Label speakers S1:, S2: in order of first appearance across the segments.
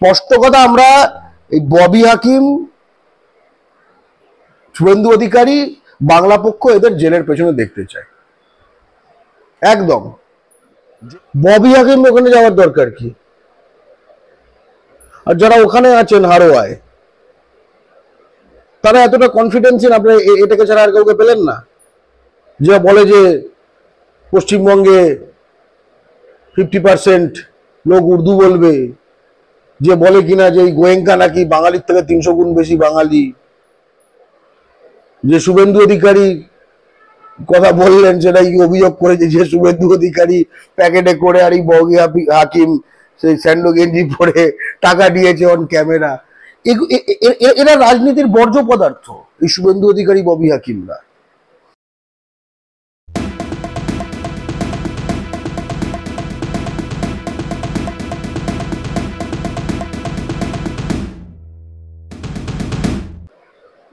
S1: স্পষ্ট কথা আমরা এই ববি হাকিম, শুভেন্দু অধিকারী, বাংলা পক্ষ এদের জেলের পেছনে দেখতে চাই। একদম ববি হাকিম ওখানে যাওয়ার দরকার কি? আর যারা ওখানে আছেন হারোয়ায়, তারা এতটা কনফিডেন্সিন আপনারা এটাকে ছাড়া আর কাউকে পেলেন না? যে বলে যে পশ্চিমবঙ্গে 50% লোক উর্দু বলবে, যে বলে কিনা যে এই গোয়েঙ্কা নাকি বাঙালির থেকে 300 গুণ বেশি বাঙালি, যে শুভেন্দু অধিকারী কথা বললেন সেটাই অভিযোগ করেছে যে শুভেন্দু অধিকারী প্যাকেটে করে আর এই ববি হাকিম সেই স্যান্ডো গেঞ্জি পরে টাকা দিয়েছে অন ক্যামেরা। এরা রাজনীতির বর্জ্য পদার্থ, এই শুভেন্দু অধিকারী, ববি হাকিমরা।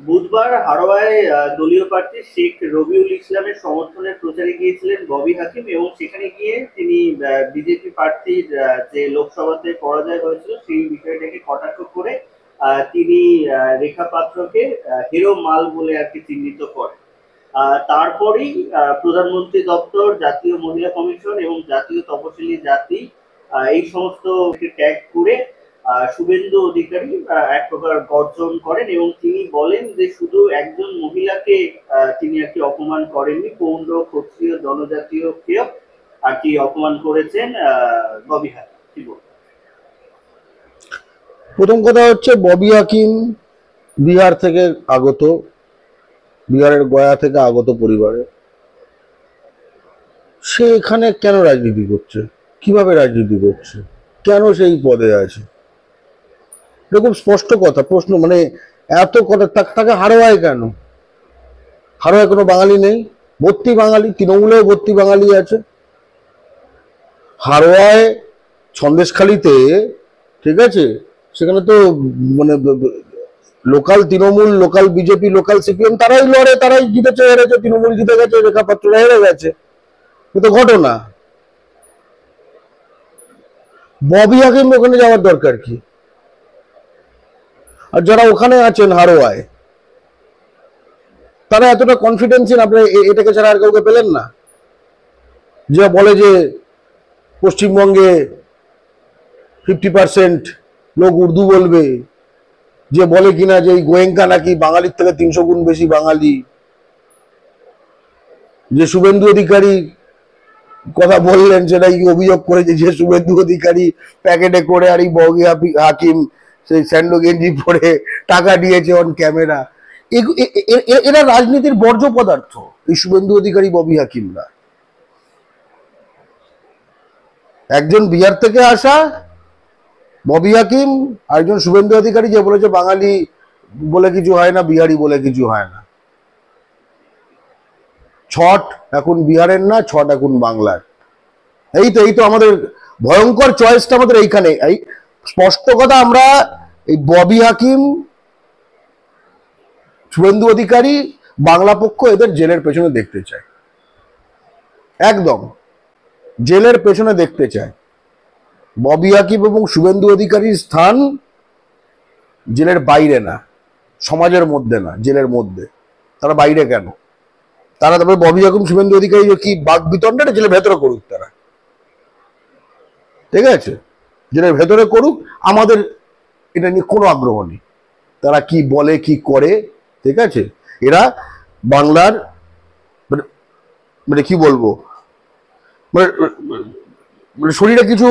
S2: বুধবার হারোয়ায় দলীয় প্রার্থী শেখ রবিউল ইসলামের সমর্থনে প্রচারে গিয়েছিলেন ববি হাকিম এবং সেখানে গিয়ে তিনি বিজেপি প্রার্থীর যে লোকসভাতে পরাজয় হয়েছিল সেই বিষয়টাকে কটাক্ষ করে তিনি রেখা পাত্রকে হিরো মাল বলে আর কি চিহ্নিত করেন। তারপরেই প্রধানমন্ত্রী দপ্তর, জাতীয় মহিলা কমিশন এবং জাতীয় তপশিলি জাতি এই সমস্ত ট্যাগ করে শুভেন্দু অধিকারী এক প্রকার গর্জন করেন এবং তিনি বলেন যে শুধু একজন মহিলাকে তিনি আর কি অপমান করেননি, পৌণ্ড, ক্ষত্রিয়, জনজাতীয় কেউ আর কি অপমান করেছেন ববি হাকিম। কি বলবেন?
S1: প্রথম কথা হচ্ছে ববি হাকিম বিহার থেকে আগত, বিহারের গয়া থেকে আগত পরিবারে। সে এখানে কেন রাজনীতি করছে, কিভাবে রাজনীতি করছে, কেন সেই পদে আছে? এরকম স্পষ্ট কথা, প্রশ্ন মানে এত কথা। তাকে হারোয়ায় কেন? হারোয়ায় কোনো বাঙালি নেই? ভর্তি বাঙালি, তৃণমূলেও ভর্তি বাঙালি আছে। হারোয়ায় সন্দেশখালিতে, ঠিক আছে, সেখানে তো মানে local Trinamool, local BJP, local CPM তারাই লড়ে, তারাই জিতেছে, হেরেছে। তৃণমূল জিতে গেছে, রেখা পাত্ররা হেরে গেছে, কিন্তু ঘটনা। ববি হাকিম ওখানে যাওয়ার দরকার কি? আর যারা ওখানে আছেন হারোয়ায়, তারা এতটা কনফিডেন্সিন আপনারা এটাকে ছাড়া আর কাউকে পেলেন না? যে বলে যে পশ্চিমবঙ্গে 50% লোক উর্দু বলবে, যে বলে কিনা যে এই গোয়েঙ্কা নাকি বাঙালির থেকে 300 গুণ বেশি বাঙালি, যে শুভেন্দু অধিকারী কথা বললেন সেটাই অভিযোগ করেছে যে শুভেন্দু অধিকারী প্যাকেটে করে আর এই ববি হাকিম সেই স্যান্ডো গেঞ্জি পরে টাকা দিয়েছে অন ক্যামেরা। এরা রাজনীতির বর্জ্য পদার্থ, এই শুভেন্দু অধিকারী, ববি হাকিমরা। একজন বিহার থেকে আসা ববি হাকিম, আরেকজন শুভেন্দু অধিকারী, যে বলেছে বাঙালি বলে কিছু হয় না, বিহারি বলে কিছু হয় না। ছট এখন বিহারের না, ছট এখন বাংলার। এই তো আমাদের ভয়ঙ্কর চয়েসটা আমাদের এইখানে। এই স্পষ্ট কথা আমরা এই ববি হাকিম, শুভেন্দু অধিকারী, বাংলা পক্ষ এদের জেলের পেছনে দেখতে চাই। একদম জেলের পেছনে দেখতে চাই। ববি হাকিম এবং শুভেন্দু অধিকারীর স্থান জেলের বাইরে না, সমাজের মধ্যে না, জেলের মধ্যে। তারা বাইরে কেন? তারা তারপরে ববি হাকিম, শুভেন্দু অধিকারী কি বাক বিতণ্ডাটা জেলের ভেতরে করুক তারা, ঠিক আছে, জেলের ভেতরে করুক। আমাদের এটা নিয়ে কোনো আগ্রহ নেই, তারা কি বলে কি করে, ঠিক আছে। এরা বাংলার মানে কি বলবো, মানে শরীরে কিছু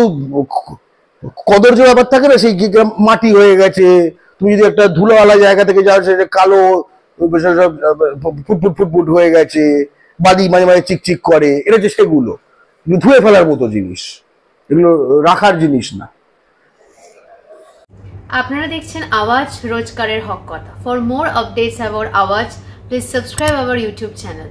S1: কদর্য ব্যাপার থাকে না, সেই মাটি হয়ে গেছে। তুমি যদি একটা ধুলোওয়ালা জায়গা থেকে যাও, সেটা কালো ফুটফুট ফুটফুট হয়ে গেছে, বাদি মাঝে মাঝে চিকচিক করে, এটা যে সেগুলো ধুয়ে ফেলার মতো জিনিস, এগুলো রাখার জিনিস না।
S3: আপনারা দেখছেন আওয়াজ, রোজকারের হক কথা। ফর মোর আপডেটস অ্যাবাউট আওয়াজ, please subscribe our YouTube channel.